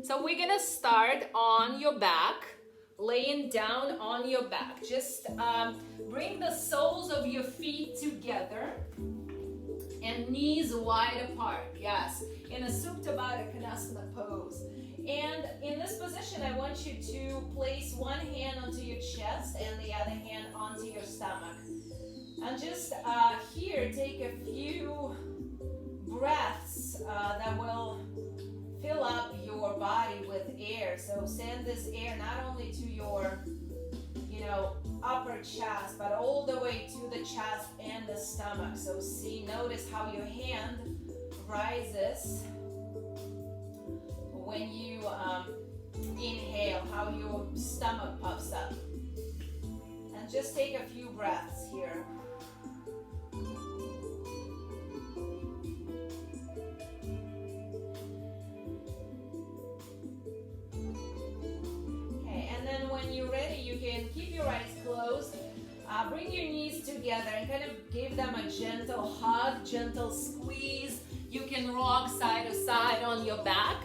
So we're gonna start on your back, laying down on your back. Just bring the soles of your feet together and knees wide apart. Yes, in a Supta Baddha Konasana pose. And in this position, I want you to place one hand onto your chest and the other hand onto your stomach. And just here, take a few breaths that will fill up your body with air. So send this air not only to your, upper chest, but all the way to the chest and the stomach. So notice how your hand rises when you inhale, how your stomach puffs up. And just take a few breaths here. Okay, and then when you're ready, you can keep your eyes closed. Bring your knees together and kind of give them a gentle hug, gentle squeeze. You can rock side to side on your back.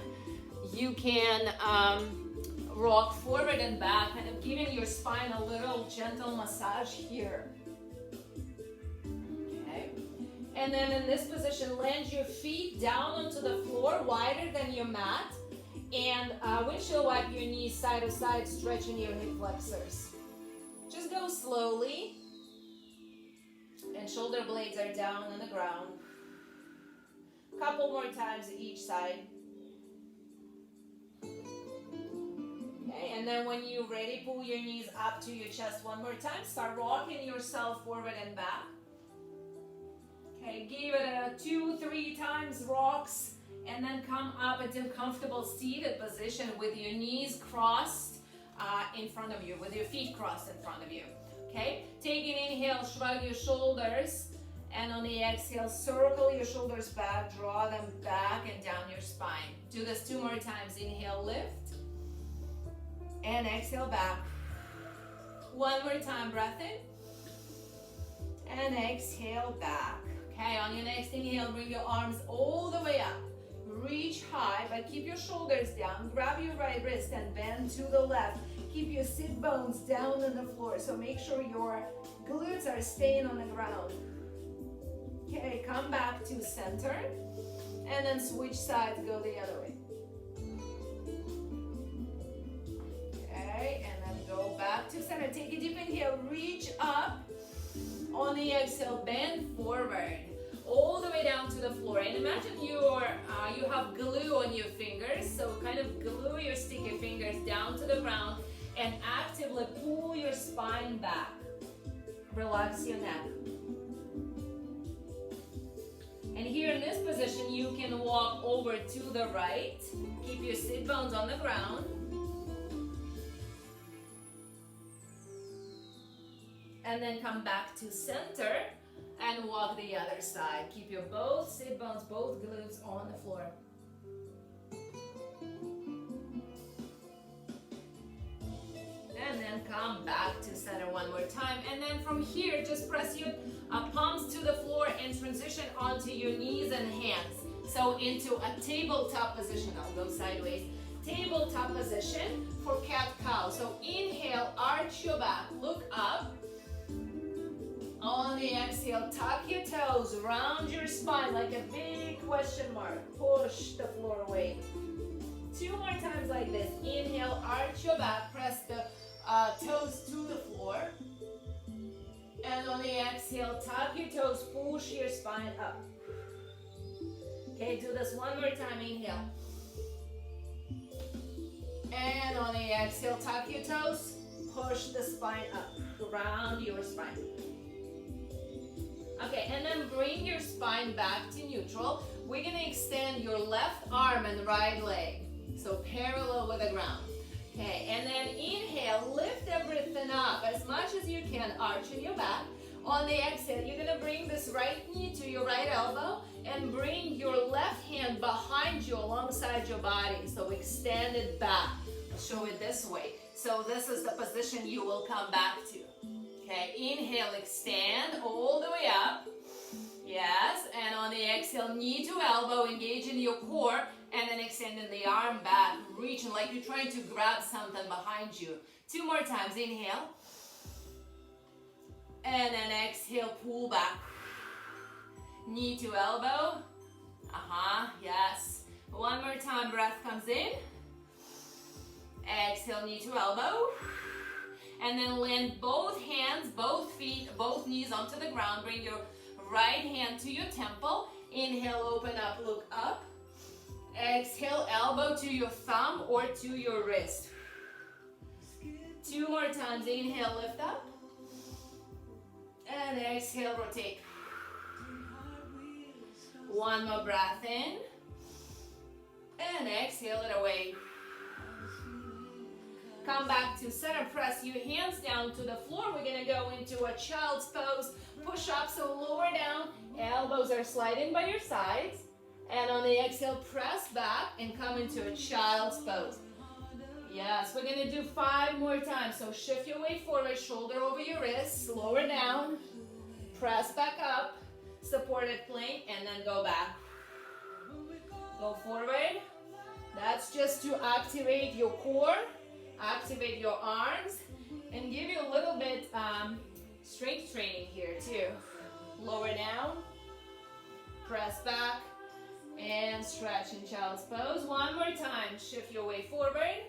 You can rock forward and back, kind of giving your spine a little gentle massage here. Okay. And then in this position, land your feet down onto the floor, wider than your mat. And windshield wipe your knees side to side, stretching your hip flexors. Just go slowly. And shoulder blades are down on the ground. Couple more times each side. Okay, and then when you're ready, pull your knees up to your chest one more time. Start rocking yourself forward and back. Okay, give it a 2-3 times rocks, and then come up into comfortable seated position with your knees crossed in front of you, with your feet crossed in front of you. Okay, take an inhale, shrug your shoulders, and on the exhale, circle your shoulders back, draw them back and down your spine. Do this 2 more times. Inhale, lift, and exhale back. One more time, breath in, and exhale back. Okay, on your next inhale, bring your arms all the way up. Reach high, but keep your shoulders down. Grab your right wrist and bend to the left. Keep your sit bones down on the floor, so make sure your glutes are staying on the ground. Okay, come back to center, and then switch sides, go the other way. Okay, and then go back to center. Take a deep inhale, reach up. On the exhale, bend forward, all the way down to the floor. And imagine you have glue on your fingers, so kind of glue your sticky fingers down to the ground and actively pull your spine back. Relax your neck. And here in this position, you can walk over to the right. Keep your sit bones on the ground. And then come back to center and walk the other side. Keep your both sit bones, both glutes on the floor. And then come back to center one more time. And then from here, just press your palms to the floor and transition onto your knees and hands. So into a tabletop position. I'll go sideways. Tabletop position for cat-cow. So inhale, arch your back, look up. On the exhale, tuck your toes, round your spine like a big question mark. Push the floor away. 2 more times like this. Inhale, arch your back, press the toes to the floor. And on the exhale, tuck your toes, push your spine up. Okay, do this one more time. Inhale. And on the exhale, tuck your toes, push the spine up, round your spine. Okay, and then bring your spine back to neutral. We're gonna extend your left arm and right leg, so parallel with the ground. Okay, and then inhale, lift everything up as much as you can, arching your back. On the exhale, you're gonna bring this right knee to your right elbow and bring your left hand behind you alongside your body, so extend it back. I'll show it this way. So this is the position you will come back to. Okay, inhale, extend all the way up. Yes, and on the exhale, knee to elbow, engage in your core, and then extending the arm back, reaching, like you're trying to grab something behind you. 2 more times, inhale. And then exhale, pull back. Knee to elbow. Yes. 1 more time, breath comes in. Exhale, knee to elbow. And then land both hands, both feet, both knees onto the ground. Bring your right hand to your temple. Inhale, open up, look up. Exhale, elbow to your thumb or to your wrist. 2 more times, inhale, lift up. And exhale, rotate. 1 more breath in. And exhale it away. Come back to center, press your hands down to the floor. We're gonna go into a child's pose. Push up, so lower down. Elbows are sliding by your sides. And on the exhale, press back and come into a child's pose. Yes, we're gonna do 5 more times. So shift your weight forward, shoulder over your wrists, lower down. Press back up, supported plank, and then go back. Go forward. That's just to activate your core. Activate your arms and give you a little bit strength training here too. Lower down, press back, and stretch in child's pose. 1 more time, shift your way forward.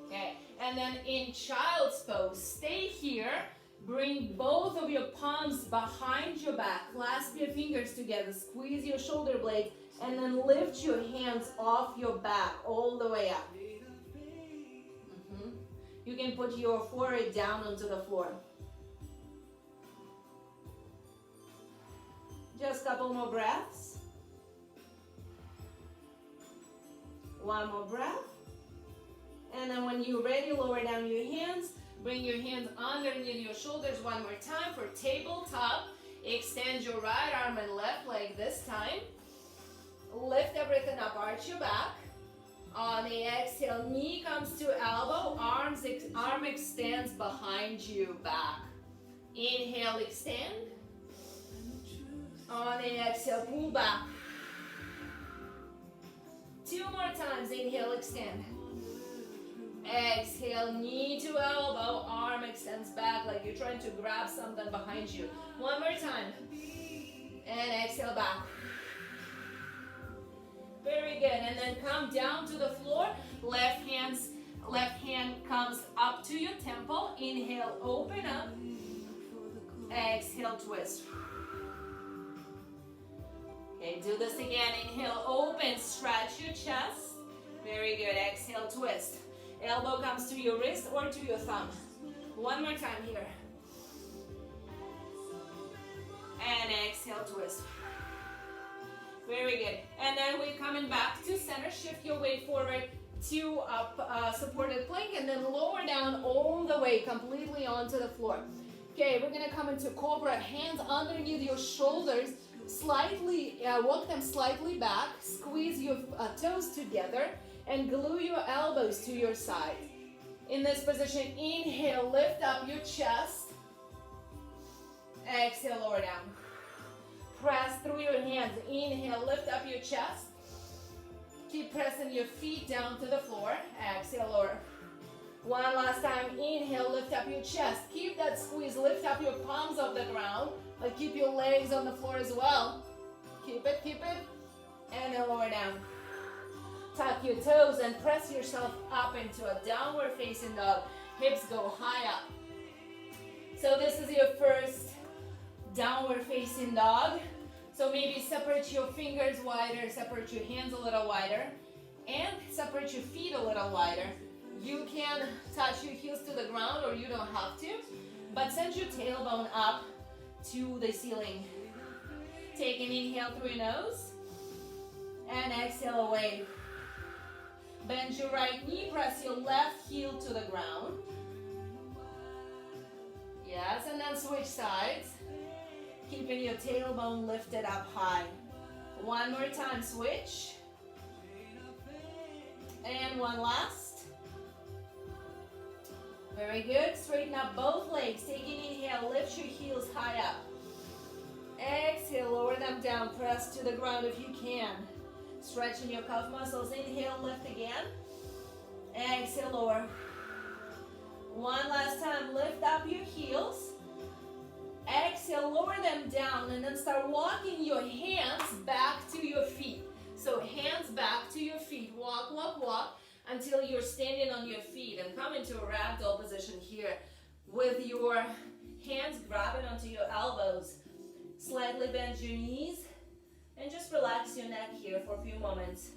Okay, and then in child's pose, stay here. Bring both of your palms behind your back. Clasp your fingers together, squeeze your shoulder blades, and then lift your hands off your back all the way up. You can put your forehead down onto the floor. Just a couple more breaths. 1 more breath. And then when you're ready, lower down your hands. Bring your hands underneath your shoulders 1 more time for tabletop. Extend your right arm and left leg this time. Lift everything up, arch your back. On the exhale, knee comes to elbow, arm extends behind you, back. Inhale, extend. On the exhale, pull back. 2 more times, inhale, extend. Exhale, knee to elbow, arm extends back like you're trying to grab something behind you. 1 more time. And exhale, back. Very good, and then come down to the floor. Left hand comes up to your temple. Inhale, open up. Exhale, twist. Okay, do this again. Inhale, open, stretch your chest. Very good, exhale, twist. Elbow comes to your wrist or to your thumb. 1 more time here. And exhale, twist. Very good. And then we're coming back to center. Shift your weight forward to up supported plank and then lower down all the way completely onto the floor. Okay, we're gonna come into cobra. Hands underneath your shoulders. Slightly, walk them slightly back. Squeeze your toes together and glue your elbows to your side. In this position, inhale, lift up your chest. Exhale, lower down. Press through your hands. Inhale, lift up your chest. Keep pressing your feet down to the floor. Exhale, lower. 1 last time. Inhale, lift up your chest. Keep that squeeze. Lift up your palms off the ground. But keep your legs on the floor as well. Keep it, keep it. And then lower down. Tuck your toes and press yourself up into a downward facing dog. Hips go high up. So this is your first downward facing dog. So maybe separate your fingers wider, separate your hands a little wider, and separate your feet a little wider. You can touch your heels to the ground or you don't have to, but send your tailbone up to the ceiling. Take an inhale through your nose and exhale away. Bend your right knee, press your left heel to the ground. Yes, and then switch sides. Keeping your tailbone lifted up high. 1 more time, switch. And 1 last. Very good. Straighten up both legs. Take an inhale, lift your heels high up. Exhale, lower them down. Press to the ground if you can. Stretching your calf muscles. Inhale, lift again. Exhale, lower. One last time, lift up your heels. Exhale, lower them down, and then start walking your hands back to your feet. So hands back to your feet. Walk, walk, walk until you're standing on your feet, and come into a ragdoll position here with your hands grabbing onto your elbows. Slightly bend your knees and just relax your neck here for a few moments.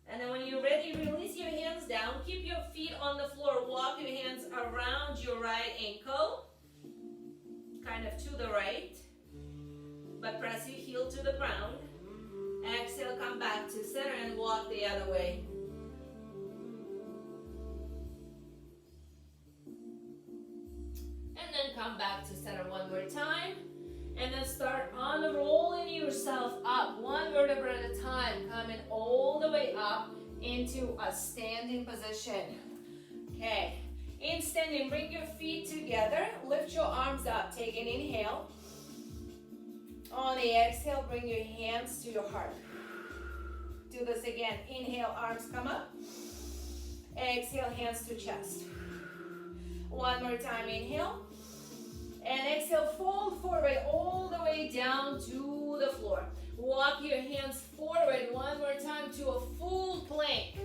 And then when you're ready, release your hands down. Keep your feet on the floor. Walk your hands around your right ankle, kind of to the right, but press your heel to the ground. Exhale, come back to center and walk the other way. And then come back to center one more time. And then start unrolling yourself up, one vertebra at a time, coming all the way up into a standing position. Okay, in standing, bring your feet together, lift your arms up, take an inhale. On the exhale, bring your hands to your heart. Do this again. Inhale, arms come up. Exhale, hands to chest. One more time, inhale. And exhale, fold forward all the way down to the floor. Walk your hands forward one more time to a full plank.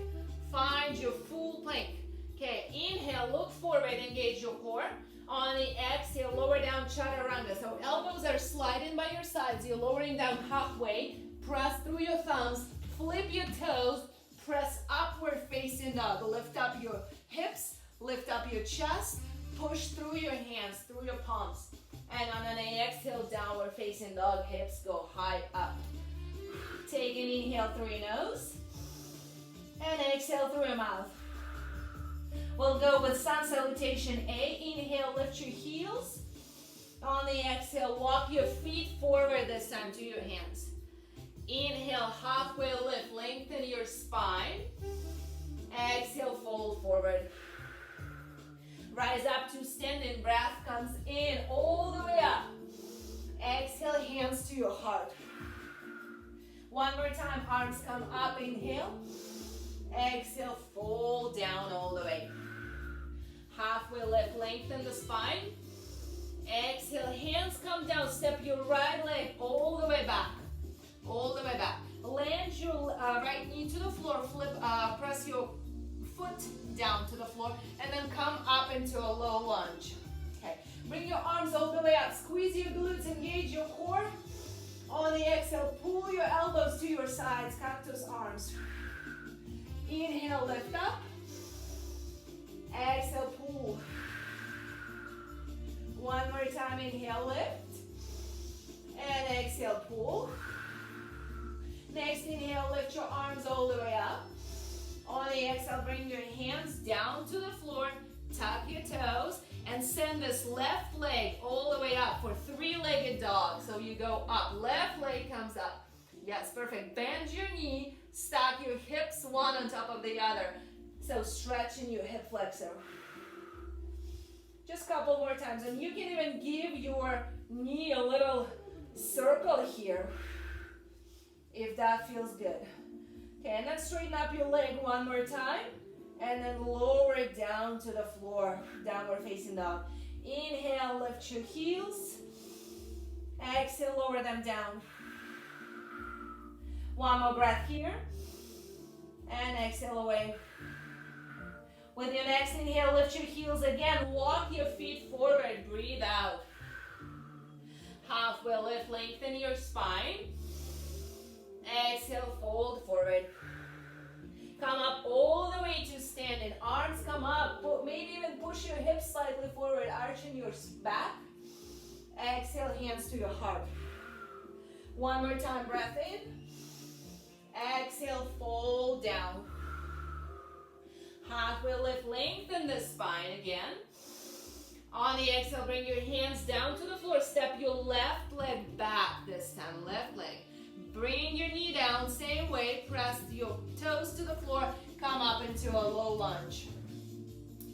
Find your full plank. Okay, inhale, look forward, engage your core. On the exhale, lower down chaturanga. So elbows are sliding by your sides. You're lowering down halfway. Press through your thumbs. Flip your toes. Press upward facing dog. Lift up your hips. Lift up your chest. Push through your hands, through your palms. And on an exhale, downward facing dog. Hips go high up. Take an inhale through your nose. And exhale through your mouth. We'll go with sun salutation A. Inhale, lift your heels. On the exhale, walk your feet forward this time to your hands. Inhale, halfway lift, lengthen your spine. Exhale, fold forward. Rise up to standing, breath comes in all the way up. Exhale, hands to your heart. One more time, arms come up, inhale. Exhale, fold down all the way. Halfway lift, lengthen the spine. Exhale, hands come down, step your right leg all the way back. All the way back. Land your right knee to the floor, press your foot down to the floor, and then come up into a low lunge. Okay, bring your arms all the way up, squeeze your glutes, engage your core. On the exhale, pull your elbows to your sides, cactus arms. Inhale, lift up. Exhale, pull. One more time, inhale, lift. And exhale, pull. Next inhale, lift your arms all the way up. On the exhale, bring your hands down to the floor, tuck your toes, and send this left leg all the way up for three-legged dog. So you go up, left leg comes up. Yes, perfect. Bend your knee, stack your hips one on top of the other. So stretching your hip flexor. Just a couple more times, and you can even give your knee a little circle here, if that feels good. Okay, and then straighten up your leg one more time, and then lower it down to the floor, downward facing dog. Inhale, lift your heels. Exhale, lower them down. One more breath here, and exhale away. With your next inhale, lift your heels again, walk your feet forward, breathe out. Halfway lift, lengthen your spine. Exhale, fold forward. Come up all the way to standing. Arms come up. Maybe even push your hips slightly forward, arching your back. Exhale, hands to your heart. One more time, breath in. Exhale, fold down. Halfway lift, lengthen the spine again. On the exhale, bring your hands down to the floor. Step your left leg back this time, left leg. Bring your knee down, same way, press your toes to the floor, come up into a low lunge.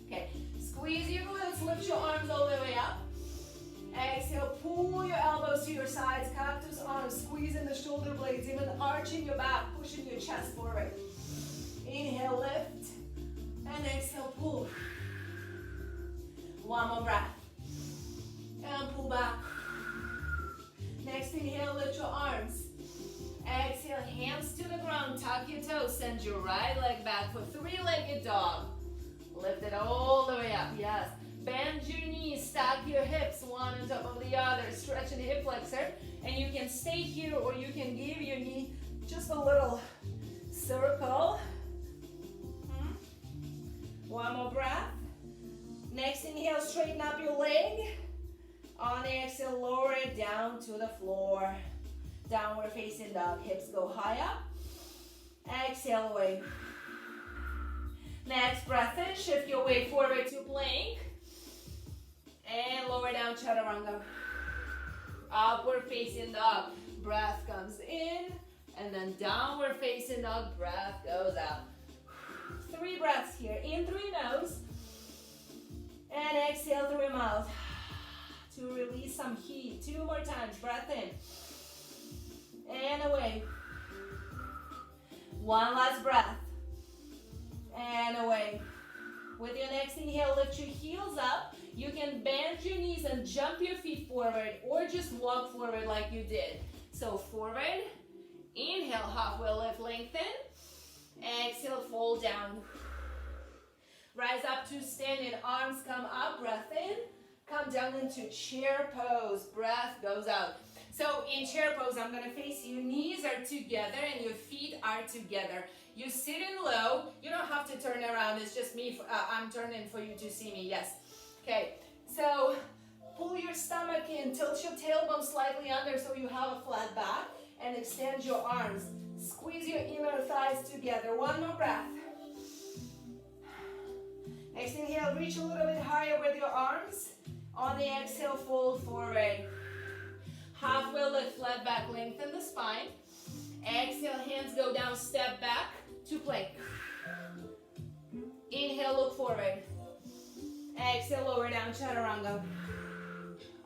Okay, squeeze your glutes, lift your arms all the way up. Exhale, pull your elbows to your sides, cactus arms, squeezing the shoulder blades, even arching your back, pushing your chest forward. Inhale, lift, and exhale, pull. One more breath. And pull back. Next inhale, lift your arms. Exhale, hands to the ground, tuck your toes, send your right leg back for three-legged dog. Lift it all the way up, yes. Bend your knees, stack your hips, one on top of the other, stretch the hip flexor, and you can stay here or you can give your knee just a little circle. One more breath. Next inhale, straighten up your leg. On the exhale, lower it down to the floor. Downward facing dog, hips go high up. Exhale away. Next breath in, shift your weight forward to plank. And lower down, chaturanga. Upward facing dog, breath comes in. And then downward facing dog, breath goes out. 3 breaths here, in through your nose. And exhale through your mouth. To release some heat. 2 more times, breath in. And away. One last breath. And away. With your next inhale, lift your heels up. You can bend your knees and jump your feet forward or just walk forward like you did. So forward, inhale, halfway lift, lengthen. Exhale, fold down. Rise up to standing, arms come up, breath in. Come down into chair pose, breath goes out. So in chair pose, I'm gonna face you, knees are together and your feet are together. You're sitting low, you don't have to turn around, it's just me, I'm turning for you to see me, yes. Okay, so pull your stomach in, tilt your tailbone slightly under so you have a flat back, and extend your arms. Squeeze your inner thighs together, one more breath. Next inhale, reach a little bit higher with your arms. On the exhale, fold forward. Halfway lift, flat back, lengthen the spine. Exhale, hands go down, step back to plank. Inhale, look forward. Exhale, lower down, chaturanga.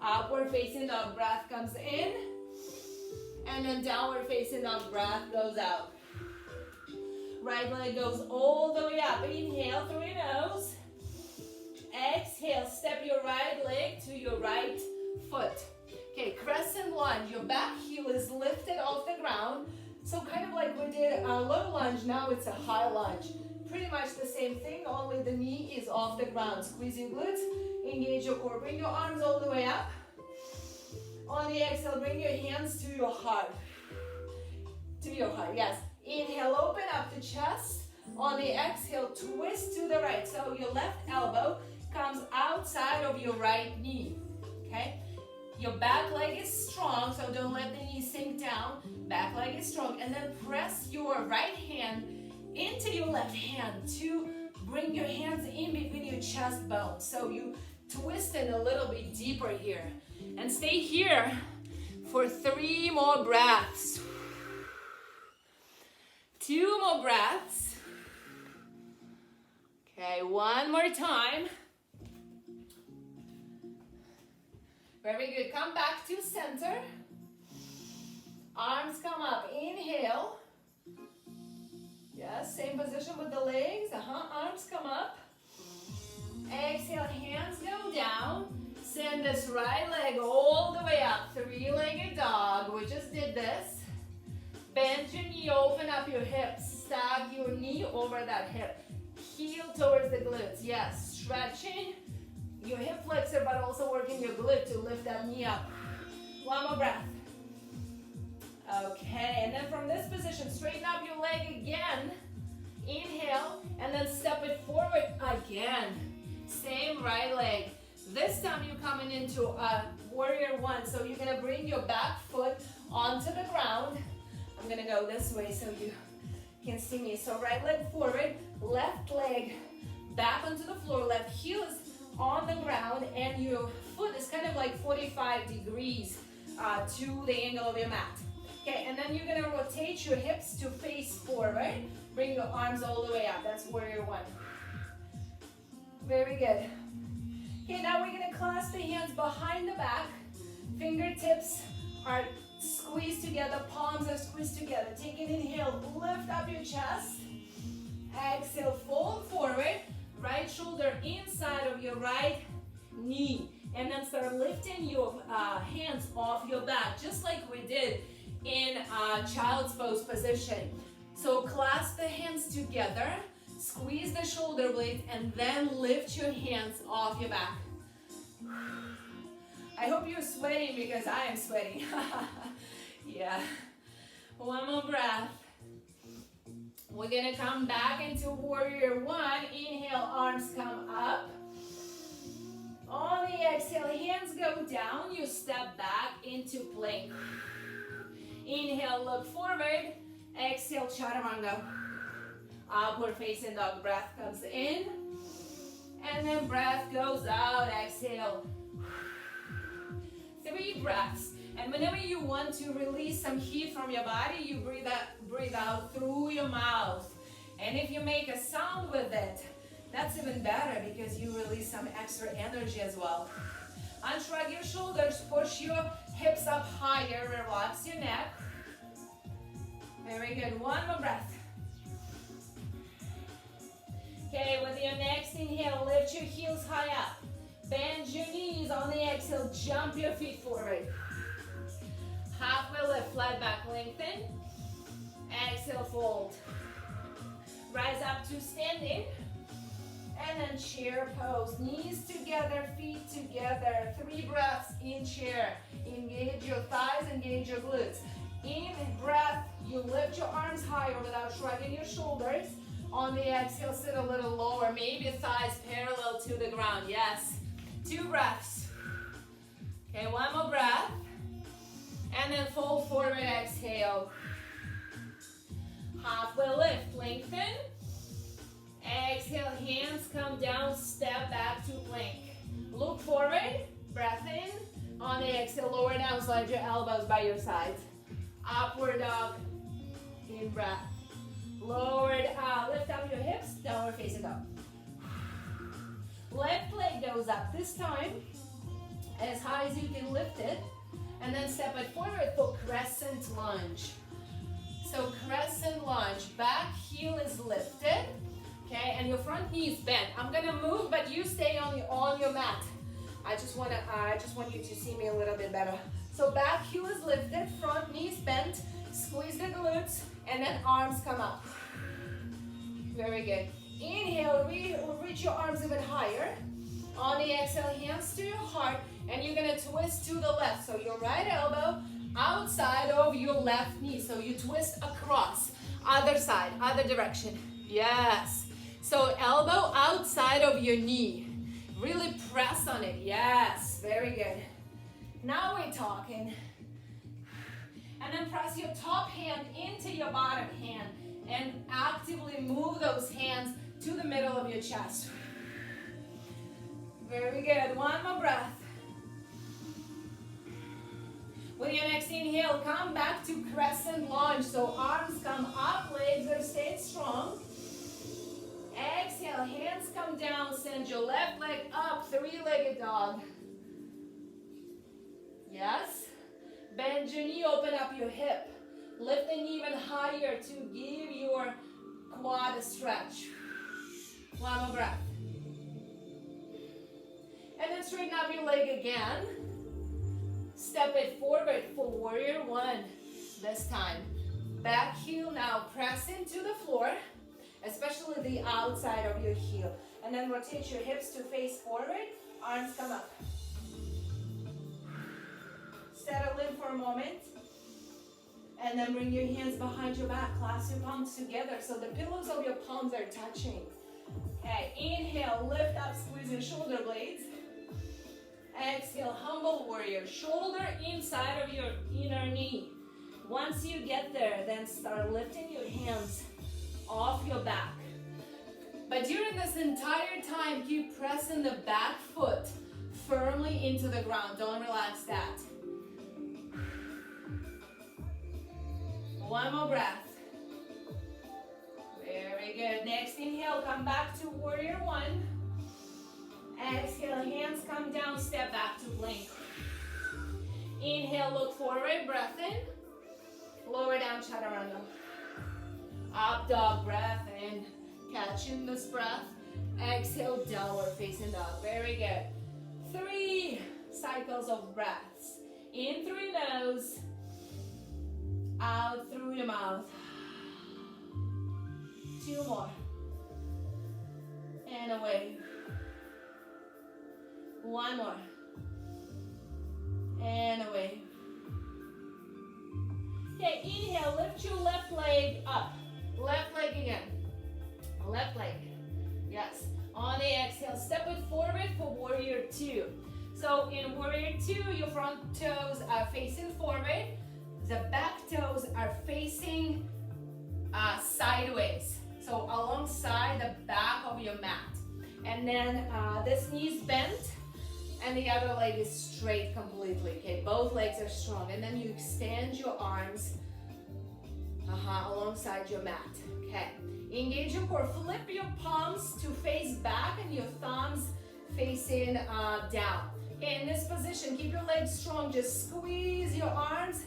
Upward facing dog, breath comes in. And then downward facing dog, breath goes out. Right leg goes all the way up. Inhale through your nose. Exhale, step your right leg to your right foot. Okay, crescent lunge. Your back heel is lifted off the ground. So kind of like we did a low lunge, now it's a high lunge. Pretty much the same thing, only the knee is off the ground. Squeeze your glutes, engage your core. Bring your arms all the way up. On the exhale, bring your hands to your heart. To your heart, yes. Inhale, open up the chest. On the exhale, twist to the right. So your left elbow comes outside of your right knee, okay? Your back leg is strong, so don't let the knee sink down. Back leg is strong. And then press your right hand into your left hand to bring your hands in between your chest bones. So you twist it a little bit deeper here. And stay here for 3 more breaths. 2 more breaths. Okay, one more time. Very good. Come back to center. Arms come up. Inhale. Yes, same position with the legs. Arms come up. Exhale, hands go down. Send this right leg all the way up. 3-legged dog. We just did this. Bend your knee, open up your hips. Stack your knee over that hip. Heel towards the glutes. Yes, stretching your hip flexor, but also working your glute to lift that knee up. One more breath. Okay, and then from this position, straighten up your leg again. Inhale, and then step it forward again. Same right leg. This time you're coming into a warrior one, so you're gonna bring your back foot onto the ground. I'm gonna go this way so you can see me. So right leg forward, left leg back onto the floor, left heel is on the ground, and your foot is kind of like 45 degrees to the angle of your mat. Okay, and then you're gonna rotate your hips to face forward. Bring your arms all the way up. That's warrior one. Very good. Okay, now we're gonna clasp the hands behind the back. Fingertips are squeezed together, palms are squeezed together. Take an inhale, lift up your chest. Exhale, fold forward. Right shoulder inside of your right knee. And then start lifting your hands off your back, just like we did in child's pose position. So clasp the hands together, squeeze the shoulder blades, and then lift your hands off your back. I hope you're sweating because I am sweating. Yeah. One more breath. We're gonna come back into warrior one. Inhale, arms come up. On the exhale, hands go down. You step back into plank. Inhale, look forward. Exhale, chaturanga. Upward facing dog. Breath comes in. And then breath goes out. Exhale. 3 breaths. And whenever you want to release some heat from your body, you breathe out through your mouth. And if you make a sound with it, that's even better because you release some extra energy as well. Unshrug your shoulders, push your hips up higher, relax your neck. Very good, one more breath. Okay, with your next inhale, lift your heels high up. Bend your knees. On the exhale, jump your feet forward. Halfway lift, flat back, lengthen. Exhale, fold. Rise up to standing. And then chair pose. Knees together, feet together. 3 breaths in chair. Engage your thighs, engage your glutes. In breath, you lift your arms higher without shrugging your shoulders. On the exhale, sit a little lower. Maybe thighs parallel to the ground. Yes. 2 breaths. Okay, one more breath. And then fold forward, exhale. Halfway lift, lengthen. Exhale, hands come down, step back to plank. Look forward, breath in. On the exhale, lower down, slide your elbows by your sides. Upward dog, in breath. Lowered out, lift up your hips, downward facing dog. Left leg goes up, this time as high as you can lift it. And then step it forward for crescent lunge. So crescent lunge, back heel is lifted. Okay, and your front knee is bent. I'm gonna move, but you stay on your mat. I just want you to see me a little bit better. So back heel is lifted, front knee is bent, squeeze the glutes, and then arms come up. Very good. Inhale, reach your arms even higher. On the exhale, hands to your heart, and you're gonna twist to the left. So your right elbow outside of your left knee. So you twist across, other side, other direction. Yes. So elbow outside of your knee. Really press on it. Yes, very good. Now we're talking. And then press your top hand into your bottom hand and actively move those hands to the middle of your chest. Very good. One more breath. With your next inhale, come back to crescent lunge. So arms come up, legs are staying strong. Exhale, hands come down, send your left leg up, 3-legged dog. Yes. Bend your knee, open up your hip. Lift the knee even higher to give your quad a stretch. One more breath. And then straighten up your leg again. Step it forward for warrior one. This time. Back heel now, press into the floor, especially the outside of your heel. And then rotate your hips to face forward, arms come up. Settle in for a moment. And then bring your hands behind your back, clasp your palms together so the pillows of your palms are touching. Okay, inhale, lift up, squeeze your shoulder blades. Exhale, humble warrior, shoulder inside of your inner knee. Once you get there, then start lifting your hands off your back. But during this entire time, keep pressing the back foot firmly into the ground. Don't relax that. One more breath. Very good. Next inhale, come back to warrior one. Exhale, hands come down, step back to plank. Inhale, look forward, breath in. Lower down, chaturanga. Up dog, breath in. Catching this breath. Exhale, downward facing dog. Very good. 3 cycles of breaths. In through your nose. Out through your mouth. 2 more. And away. 1 more. And away. Okay, inhale, lift your left leg up. Left leg again. Left leg. Yes. On the exhale, step it forward for warrior 2. So in warrior 2, your front toes are facing forward. The back toes are facing sideways. So alongside the back of your mat. And then this knee's bent and the other leg is straight completely. Okay, both legs are strong. And then you extend your arms alongside your mat. Okay, engage your core. Flip your palms to face back and your thumbs facing down. Okay, in this position, keep your legs strong. Just squeeze your arms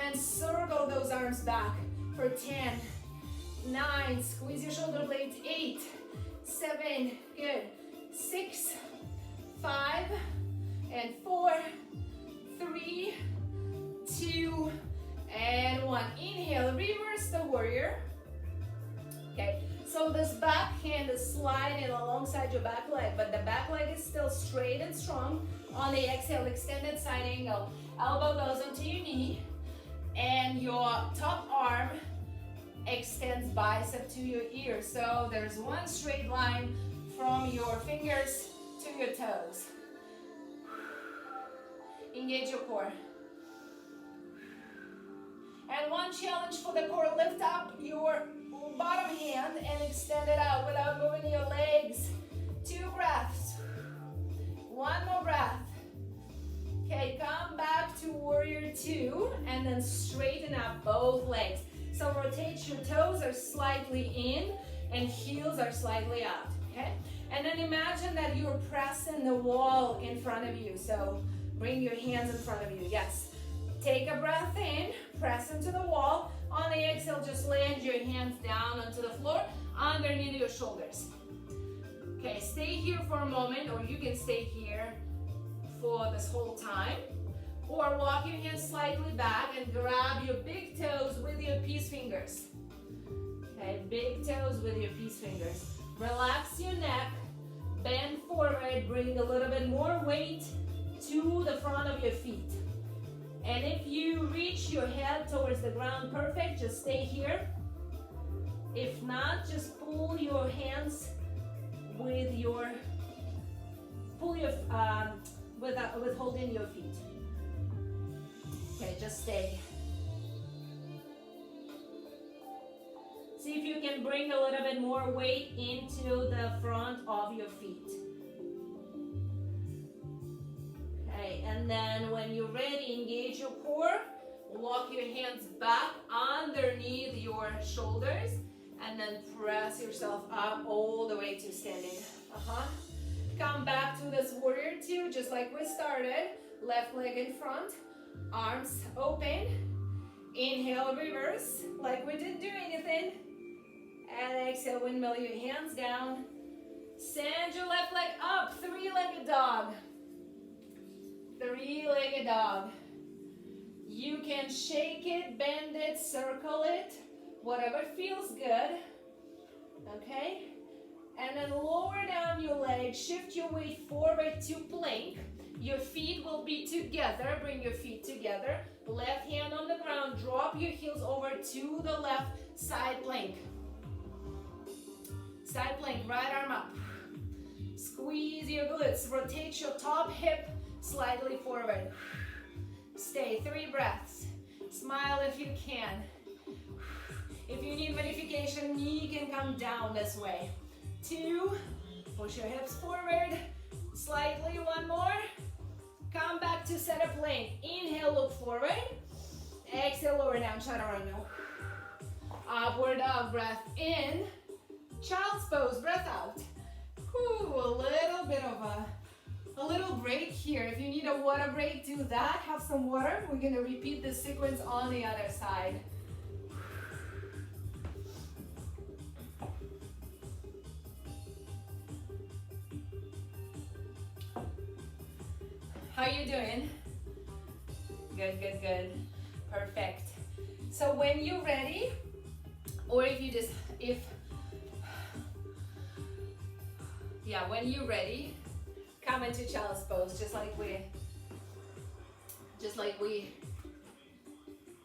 and circle those arms back for 10, 9, squeeze your shoulder blades, 8, 7, good, 6, 5, and 4, 3, 2, and 1. Inhale, reverse the warrior. Okay, so this back hand is sliding alongside your back leg, but the back leg is still straight and strong. On the exhale, extended side angle. Elbow goes onto your knee, and your top arm extends bicep to your ear. So there's one straight line from your fingers to your toes. Engage your core. And one challenge for the core, lift up your bottom hand and extend it out without moving your legs. 2 breaths. 1 more breath. Okay, come back to warrior 2 and then straighten up both legs. So rotate, your toes are slightly in and heels are slightly out, okay? And then imagine that you're pressing the wall in front of you. So bring your hands in front of you, yes. Take a breath in, press into the wall. On the exhale, just land your hands down onto the floor, underneath your shoulders. Okay, stay here for a moment, or you can stay here for this whole time. Or walk your hands slightly back and grab your big toes with your peace fingers. Okay, big toes with your peace fingers. Relax your neck, bend forward, bring a little bit more weight to the front of your feet. And if you reach your head towards the ground, perfect, just stay here. If not, just pull your hands with your, with holding your feet. Okay, just stay. See if you can bring a little bit more weight into the front of your feet. Okay, and then when you're ready, engage your core. Walk your hands back underneath your shoulders and then press yourself up all the way to standing. Come back to this warrior 2, just like we started. Left leg in front, arms open. Inhale, reverse, like we didn't do anything. And exhale, windmill your hands down. Send your left leg up, 3-legged dog. 3-legged dog. You can shake it, bend it, circle it, whatever feels good. Okay? And then lower down your leg, shift your weight forward to plank. Your feet will be together, bring your feet together. Left hand on the ground, drop your heels over to the left, side plank. Side plank, right arm up. Squeeze your glutes, rotate your top hip slightly forward. Stay, 3 breaths. Smile if you can. If you need modification, knee can come down this way. 2, push your hips forward, slightly, 1 more. Come back to center plank. Inhale, look forward. Exhale, lower down, chaturanga. Upward dog, breath in. Child's pose, breath out. Whew, a little bit of a a little break here. If you need a water break, do that. Have some water. We're gonna repeat this sequence on the other side. How you doing? Good, good, good. Perfect. So when you're ready, or if you just, when you're ready, come into child's pose, just like we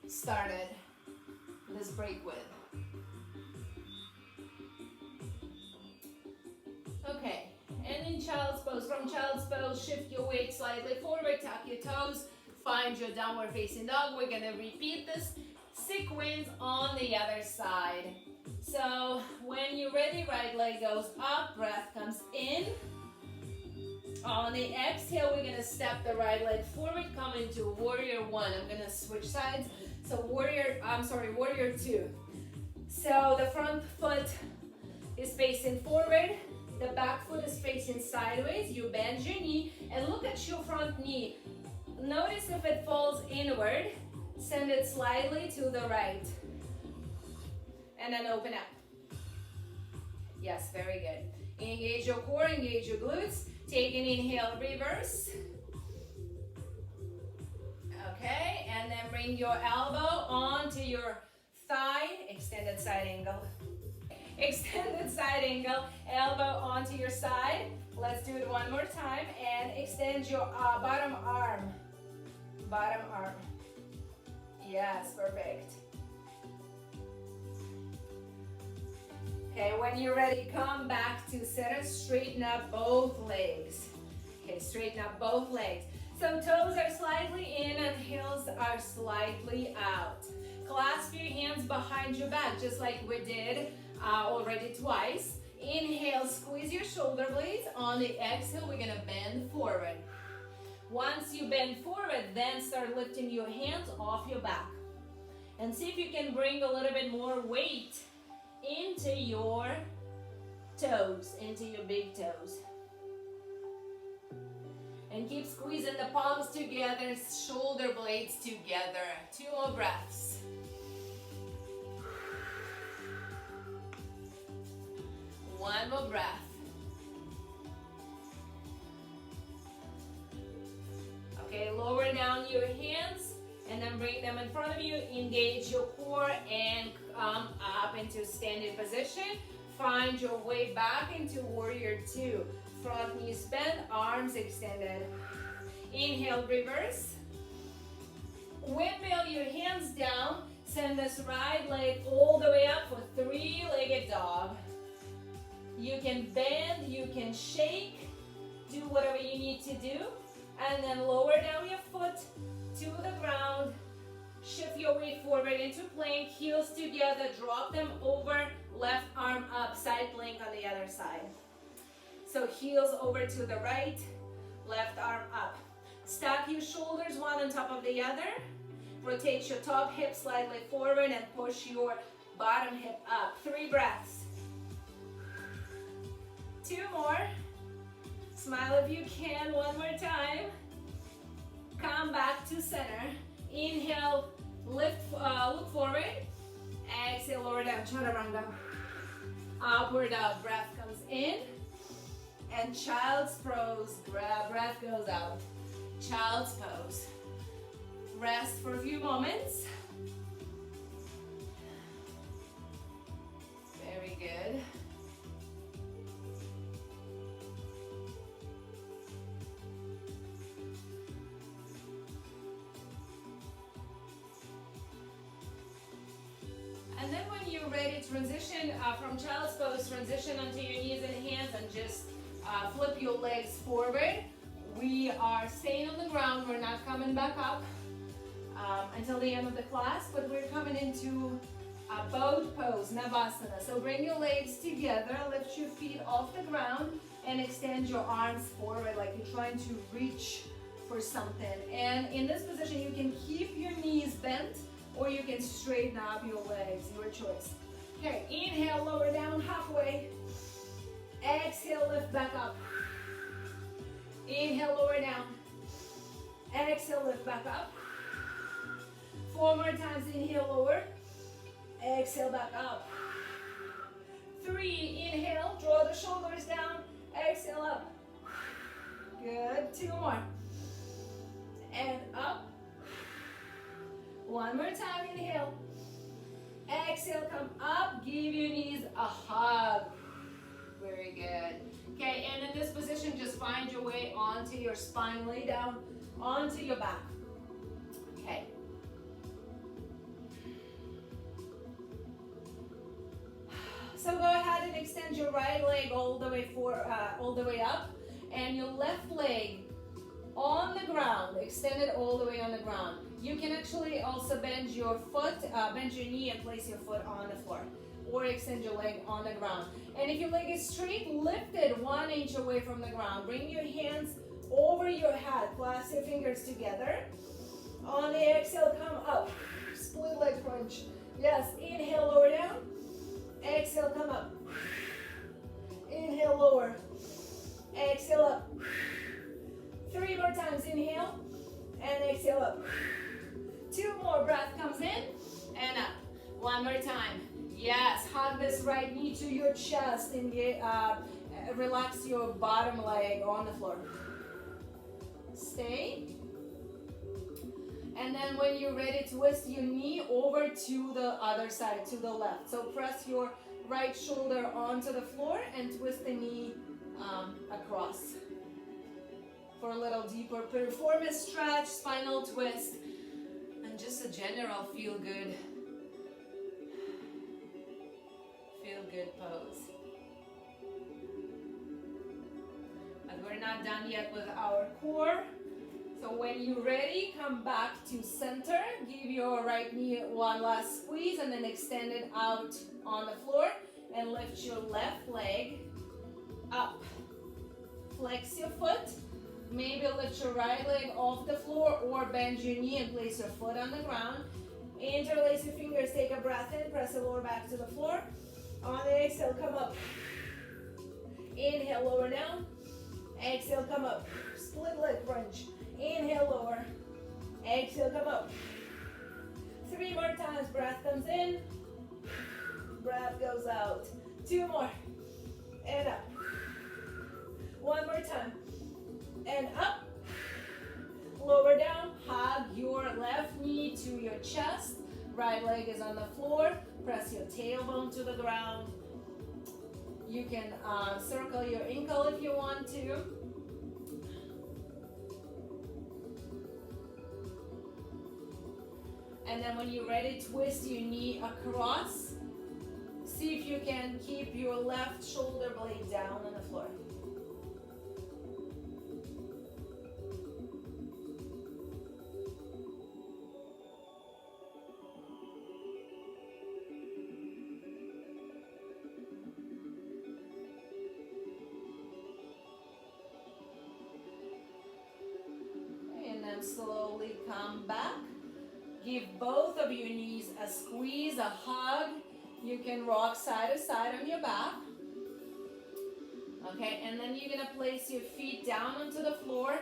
started this break with. Okay, and in child's pose, from child's pose, shift your weight slightly forward, tuck your toes, find your downward facing dog. We're gonna repeat this sequence on the other side. So when you're ready, right leg goes up, breath comes in. On the exhale, we're gonna step the right leg forward, come into warrior one. I'm gonna switch sides. So warrior two. So the front foot is facing forward, the back foot is facing sideways. You bend your knee and look at your front knee. Notice if it falls inward, send it slightly to the right. And then open up. Yes, very good. Engage your core, engage your glutes. Take an inhale, reverse. Okay, and then bring your elbow onto your thigh, extended side angle. Extended side angle, elbow onto your side. Let's do it one more time and extend your bottom arm. Bottom arm. Yes, perfect. Okay, when you're ready, come back to center. Straighten up both legs. Okay, straighten up both legs. So toes are slightly in and heels are slightly out. Clasp your hands behind your back, just like we did already twice. Inhale, squeeze your shoulder blades. On the exhale, we're gonna bend forward. Once you bend forward, then start lifting your hands off your back. And see if you can bring a little bit more weight into your toes, into your big toes. And keep squeezing the palms together, shoulder blades together. 2 more breaths. One more breath. Okay, lower down your hands and then bring them in front of you. Engage your core and come up into standing position. Find your way back into warrior two. Front knees bent, arms extended. Inhale, reverse. Windmill your hands down. Send this right leg all the way up for three-legged dog. You can bend, you can shake, do whatever you need to do. And then lower down your foot to the ground. Shift your weight forward into plank, heels together, drop them over, left arm up, side plank on the other side. So heels over to the right, left arm up. Stack your shoulders one on top of the other. Rotate your top hip slightly forward and push your bottom hip up. 3 breaths. 2 more. Smile if you can, one more time. Come back to center. Inhale, lift, look forward. Exhale, lower down, chaturanga. Upward dog, breath comes in. And child's pose, breath goes out. Child's pose. Rest for a few moments. Very good. And then when you're ready, transition from child's pose, transition onto your knees and hands and just flip your legs forward. We are staying on the ground, we're not coming back up until the end of the class, but we're coming into a boat pose, Navasana. So bring your legs together, lift your feet off the ground and extend your arms forward like you're trying to reach for something. And in this position, you can keep your knees bent or you can straighten up your legs, your choice. Okay, inhale, lower down halfway. Exhale, lift back up. Inhale, lower down. Exhale, lift back up. 4 more times, inhale, lower. Exhale, back up. 3, inhale, draw the shoulders down. Exhale, up. Good, 2 more. And up. 1 more time, inhale. Exhale, come up. Give your knees a hug. Very good. Okay, and in this position, just find your way onto your spine. Lay down onto your back. Okay. So go ahead and extend your right leg all the way up, and your left leg on the ground. Extend it all the way on the ground. You can actually also bend your knee and place your foot on the floor, or extend your leg on the ground. And if your leg is straight, lift it 1 inch away from the ground. Bring your hands over your head. Clasp your fingers together. On the exhale, come up. Split leg crunch. Yes, inhale, lower down. Exhale, come up. Inhale, lower. Exhale, up. 3 more times, inhale, and exhale, up. 2 more, breath comes in, and up. 1 more time. Yes, hug this right knee to your chest and relax your bottom leg on the floor. Stay. And then when you're ready, twist your knee over to the other side, to the left. So press your right shoulder onto the floor and twist the knee across. For a little deeper performance stretch, spinal twist, and just a general feel good pose. But we're not done yet with our core. So when you're ready, come back to center. Give your right knee one last squeeze and then extend it out on the floor and lift your left leg up. Flex your foot. Maybe lift your right leg off the floor or bend your knee and place your foot on the ground. Interlace your fingers, take a breath in, press the lower back to the floor. On the exhale, come up. Inhale, lower down. Exhale, come up. Split leg crunch. Inhale, lower. Exhale, come up. 3 more times, breath comes in. Breath goes out. 2 more. And up. 1 more time. And up. Lower down. Hug your left knee to your chest. Right leg is on the floor. Press your tailbone to the ground. You can circle your ankle if you want to. And then when you're ready, twist your knee across. See if you can keep your left shoulder blade down on the floor. And then slowly come back. Give both of your knees a squeeze, a hug. You can rock side to side on your back. Okay, and then you're gonna place your feet down onto the floor.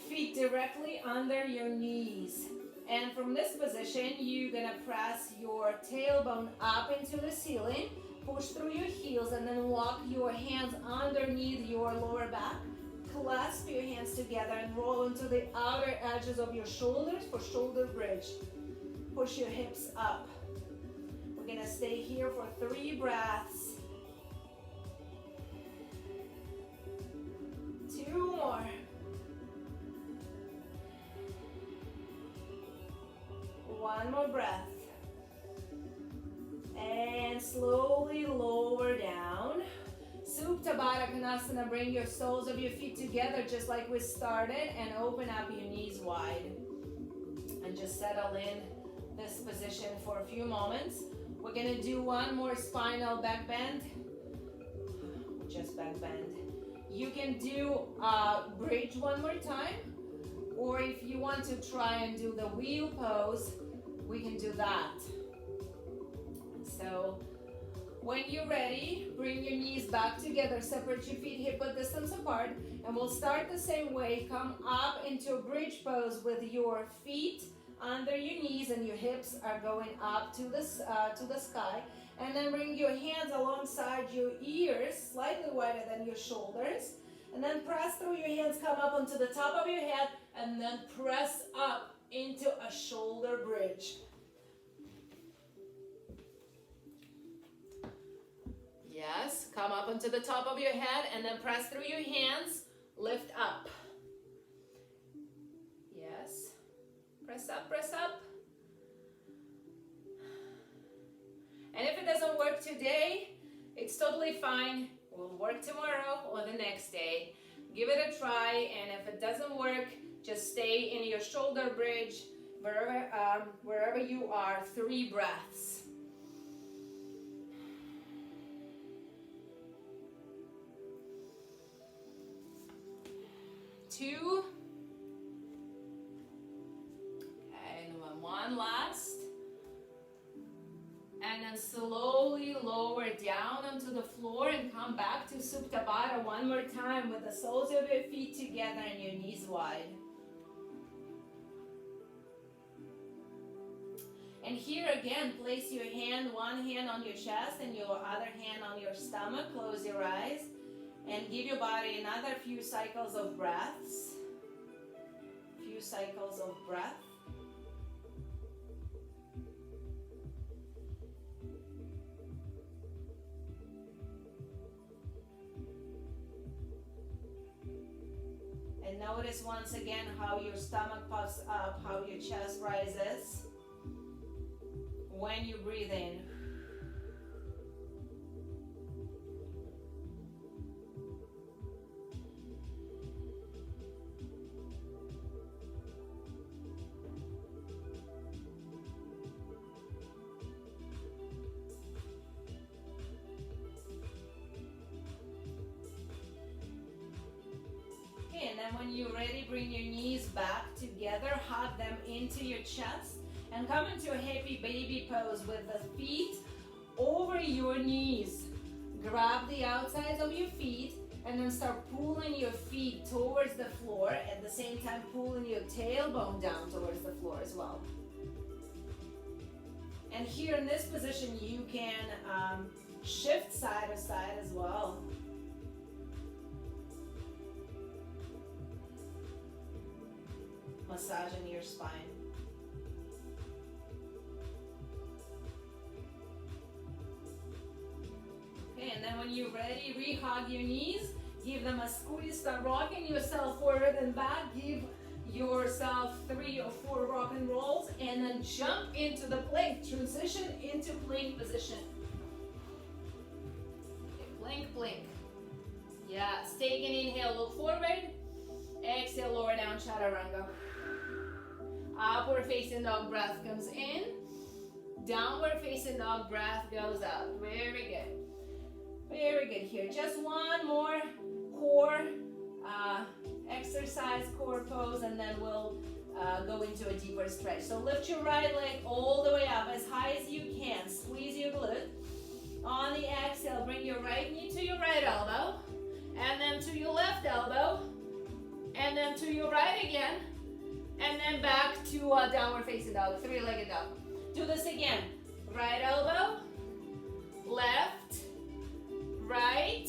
Feet directly under your knees. And from this position, you're gonna press your tailbone up into the ceiling. Push through your heels and then walk your hands underneath your lower back. Clasp your hands together and roll into the outer edges of your shoulders for shoulder bridge. Push your hips up. We're gonna stay here for 3 breaths. 2 more. 1 more breath. And slowly lower down. Supta Baddha Konasana, bring your soles of your feet together just like we started and open up your knees wide. And just settle in this position for a few moments. We're gonna do 1 more spinal back bend. Just back bend. You can do bridge 1 more time, or if you want to try and do the wheel pose, we can do that. So When you're ready, bring your knees back together, separate your feet hip-width distance apart, and we'll start the same way. Come up into a bridge pose with your feet under your knees and your hips are going up to the sky. And then bring your hands alongside your ears, slightly wider than your shoulders. And then press through your hands, come up onto the top of your head, and then press up into a shoulder bridge. Yes, come up onto the top of your head and then press through your hands, lift up. Yes, press up, press up. And if it doesn't work today, it's totally fine. We'll work tomorrow or the next day. Give it a try, and if it doesn't work, just stay in your shoulder bridge wherever you are. 3 breaths. 2. Okay, and 1 last. And then slowly lower down onto the floor and come back to Supta Baddha one more time with the soles of your feet together and your knees wide. And here again, place your one hand on your chest and your other hand on your stomach. Close your eyes and give your body another few cycles of breaths. Few cycles of breath. And notice once again how your stomach puffs up, how your chest rises when you breathe in. And then when you're ready, bring your knees back together, hug them into your chest, and come into a happy baby pose with the feet over your knees. Grab the outsides of your feet and then start pulling your feet towards the floor, at the same time pulling your tailbone down towards the floor as well. And here in this position, you can shift side to side as well. Massaging your spine. Okay, and then when you're ready, re-hug your knees, give them a squeeze, start rocking yourself forward and back, give yourself 3 or 4 rock and rolls, and then jump into the plank, transition into plank position. Okay, plank, plank. Yes, take an inhale, look forward, exhale, lower down, chaturanga. Upward facing dog breath comes in. Downward facing dog breath goes out. Very good. Very good here. Just one more core exercise, core pose, and then we'll go into a deeper stretch. So lift your right leg all the way up as high as you can. Squeeze your glute. On the exhale, bring your right knee to your right elbow, and then to your left elbow, and then to your right again, and then back to downward facing dog, 3-legged dog. Do this again. Right elbow, left, right,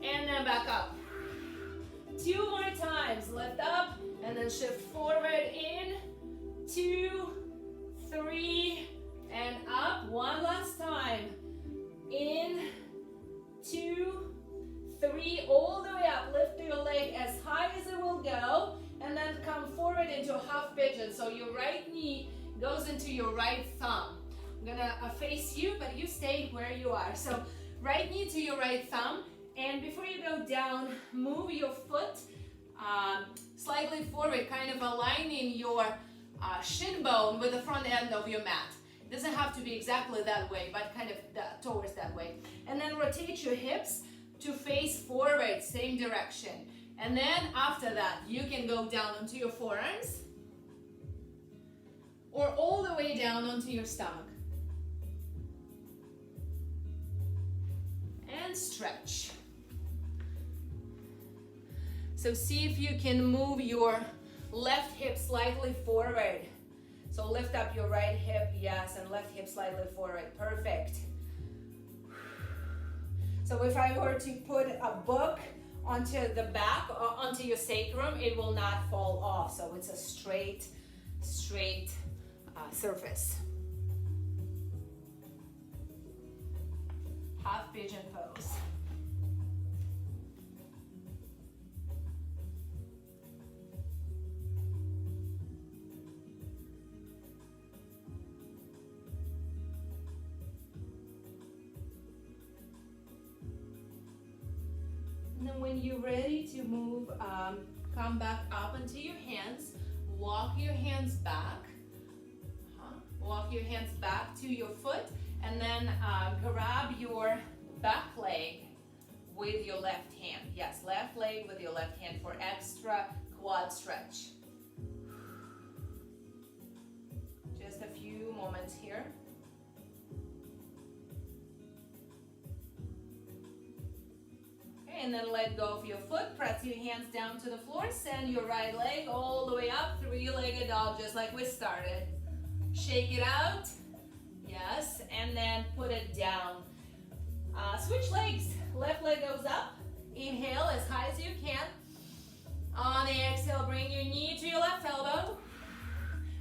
and then back up. 2 more times. Lift up and then shift forward in. 2, 3, and up. 1 last time. In, 2, 3, all the way up. Lift your leg as high as it will go. And then come forward into a half pigeon. So your right knee goes into your right thumb. I'm gonna face you, but you stay where you are. So right knee to your right thumb. And before you go down, move your foot slightly forward, kind of aligning your shin bone with the front end of your mat. It doesn't have to be exactly that way, but kind of towards that way. And then rotate your hips to face forward, same direction. And then after that, you can go down onto your forearms or all the way down onto your stomach. stretch. So see if you can move your left hip slightly forward. So lift up your right hip, yes, and left hip slightly forward. Perfect. So if I were to put a book onto the back, or onto your sacrum, it will not fall off. So it's a straight surface. Half pigeon pose. And then when you're ready to move, come back up onto your hands. Walk your hands back. Walk your hands back to your foot, and then grab your back leg with your left hand. Yes, left leg with your left hand for extra quad stretch. Just a few moments here. And then let go of your foot, press your hands down to the floor, send your right leg all the way up, three-legged dog, just like we started. Shake it out, yes, and then put it down. Switch legs, left leg goes up, inhale as high as you can. On the exhale, bring your knee to your left elbow,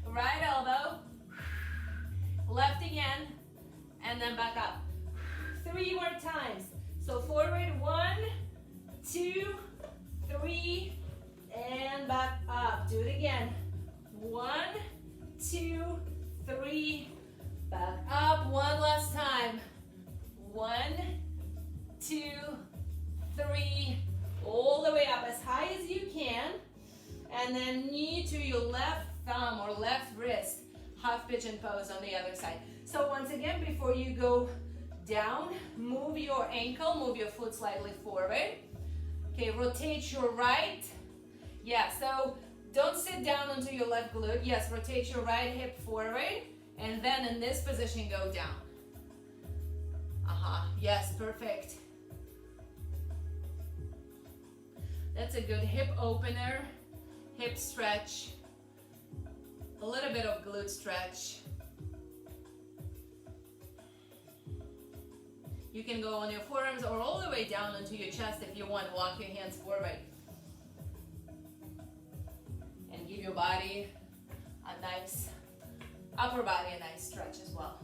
right elbow, left again, and then back up. 3 more times. So forward, 1, 2, 3, and back up. Do it again. 1, 2, 3, back up. One last time. 1, 2, 3, all the way up as high as you can. And then knee to your left thumb or left wrist. Half pigeon pose on the other side. So once again, before you go down, move your ankle, move your foot slightly forward. Okay, rotate your right. Yeah, so don't sit down onto your left glute. Yes, rotate your right hip forward, and then in this position, go down. Yes, perfect. That's a good hip opener, hip stretch, a little bit of glute stretch. You can go on your forearms or all the way down onto your chest if you want. Walk your hands forward. And give your body a nice, upper body a nice stretch as well.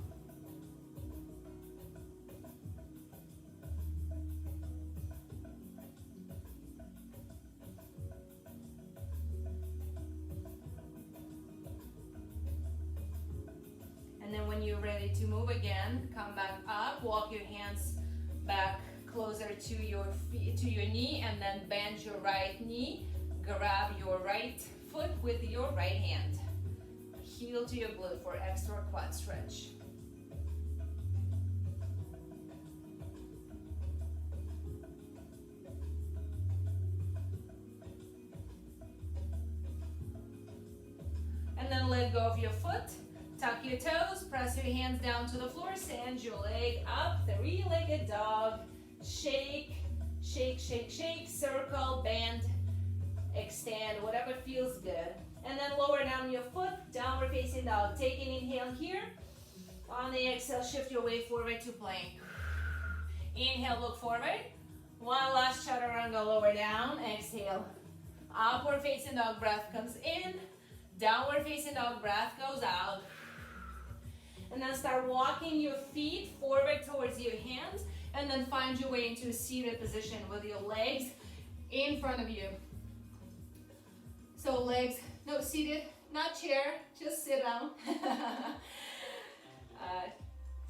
And then when you're ready to move again, come back up, walk your hands back closer to your feet, to your knee, and then bend your right knee. Grab your right foot with your right hand. Heel to your glute for extra quad stretch. And then let go of your foot. Tuck your toes, press your hands down to the floor, send your leg up, three-legged dog. Shake, shake, shake, shake, circle, bend, extend, whatever feels good. And then lower down your foot, downward facing dog. Take an inhale here. On the exhale, shift your weight forward to plank. Inhale, look forward. One last chaturanga, lower down, exhale. Upward facing dog, breath comes in. Downward facing dog, breath goes out. And then start walking your feet forward towards your hands, and then find your way into a seated position with your legs in front of you. So legs, no seated, not chair, just sit down.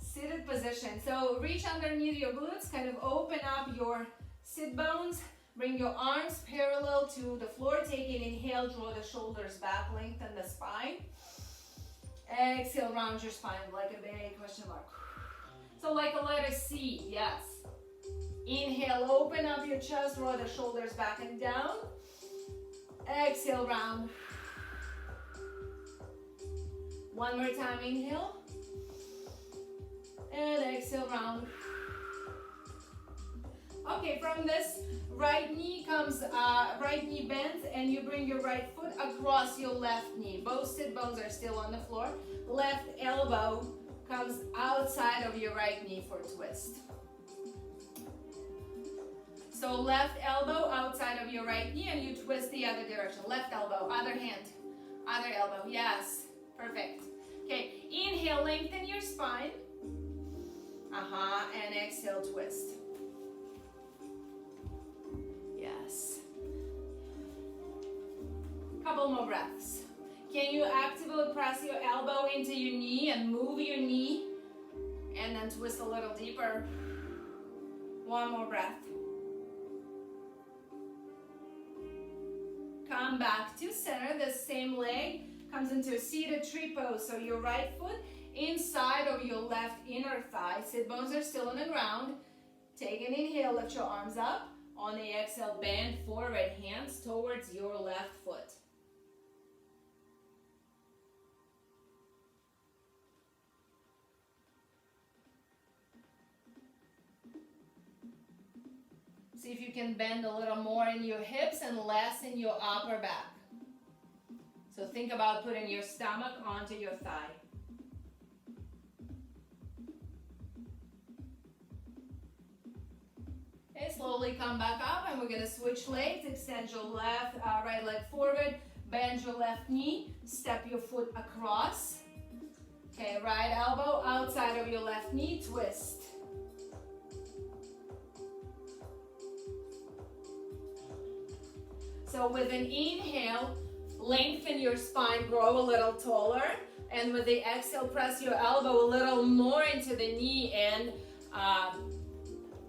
Seated position. So reach underneath your glutes, kind of open up your sit bones, bring your arms parallel to the floor, take an inhale, draw the shoulders back, lengthen the spine. Exhale, round your spine like a big question mark. So like a letter C, yes. Inhale, open up your chest, draw the shoulders back and down. Exhale, round. One more time, inhale. And exhale, round. Okay, from this, right knee comes, right knee bends, and you bring your right foot across your left knee. Both sit bones are still on the floor. Left elbow comes outside of your right knee for twist. So left elbow outside of your right knee, and you twist the other direction. Left elbow, other hand, other elbow. Yes, perfect. Okay, inhale, lengthen your spine. And exhale, twist. Yes. Couple more breaths. Can you actively press your elbow into your knee and move your knee and then twist a little deeper? One more breath. Come back to center. The same leg comes into a seated tree pose. So your right foot inside of your left inner thigh. Sit bones are still on the ground. Take an inhale, lift your arms up. On the exhale, bend forward, hands towards your left foot. See if you can bend a little more in your hips and less in your upper back. So think about putting your stomach onto your thigh. Okay, slowly come back up, and we're gonna switch legs. Extend your right leg forward, bend your left knee, step your foot across. Okay, right elbow outside of your left knee, twist. So with an inhale, lengthen your spine, grow a little taller, and with the exhale, press your elbow a little more into the knee and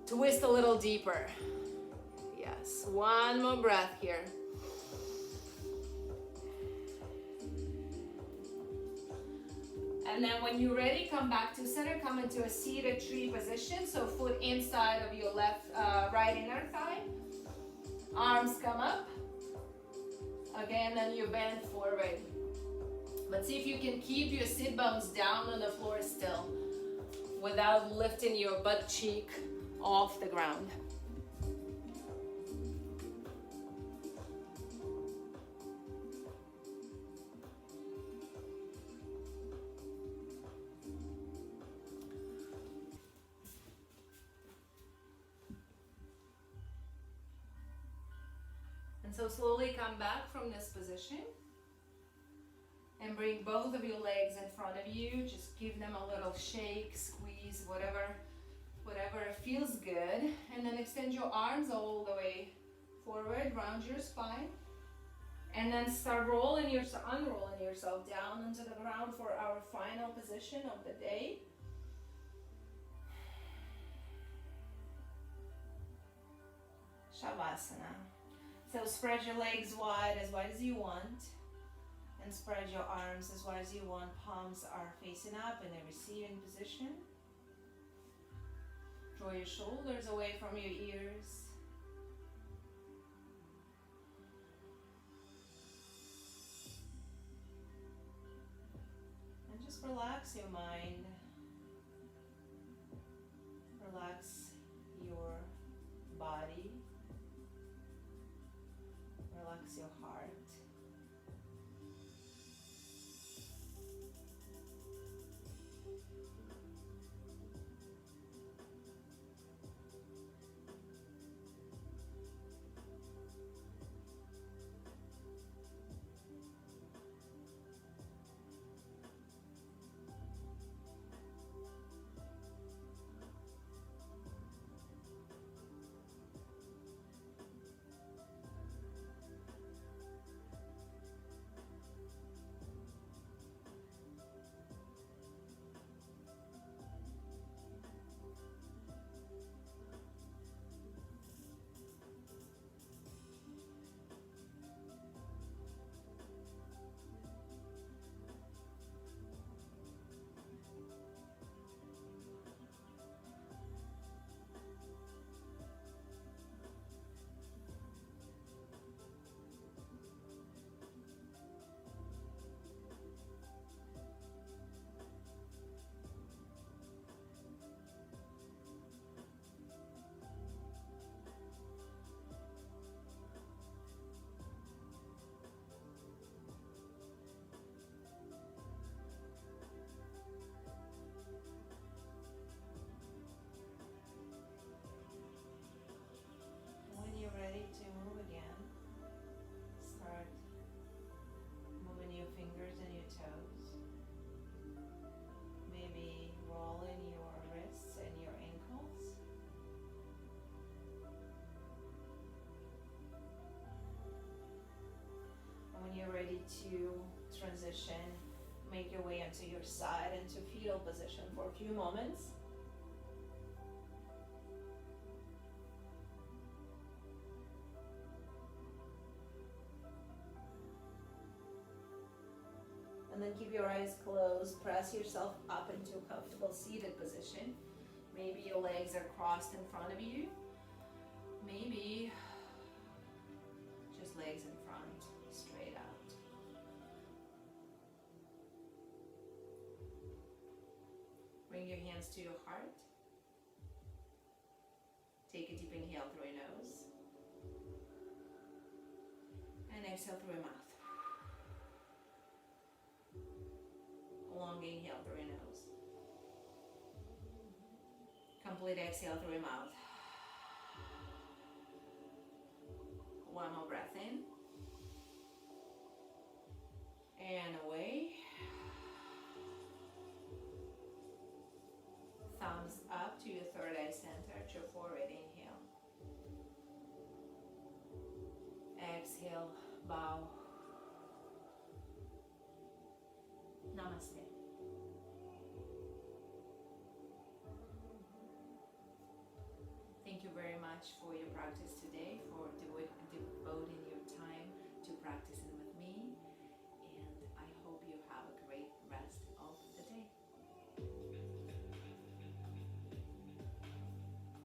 twist a little deeper. Yes, one more breath here. And then when you're ready, come back to center, come into a seated tree position. So foot inside of your right inner thigh. Arms come up. Okay, and then you bend forward. But see if you can keep your sit bones down on the floor still without lifting your butt cheek off the ground. And so slowly come back from this position and bring both of your legs in front of you. Just give them a little shake, squeeze, whatever feels good. And then extend your arms all the way forward, round your spine. And then start unrolling yourself down into the ground for our final position of the day. Shavasana. So spread your legs wide as you want. And spread your arms as wide as you want. Palms are facing up in a receiving position. Draw your shoulders away from your ears. And just relax your mind. Relax your body. Relax your heart. other side into fetal position for a few moments. And then keep your eyes closed. Press yourself up into a comfortable seated position. Maybe your legs are crossed in front of you. Maybe just legs in front, straight out. Bring your hands to your heart. Take a deep inhale through your nose. And exhale through your mouth. Long inhale through your nose. Complete exhale through your mouth. One more breath in. And away. Thumbs up to your third eye center, to your forehead. Inhale. Exhale, bow. Namaste. Thank you very much for your practice today, for devoting your time to practice in the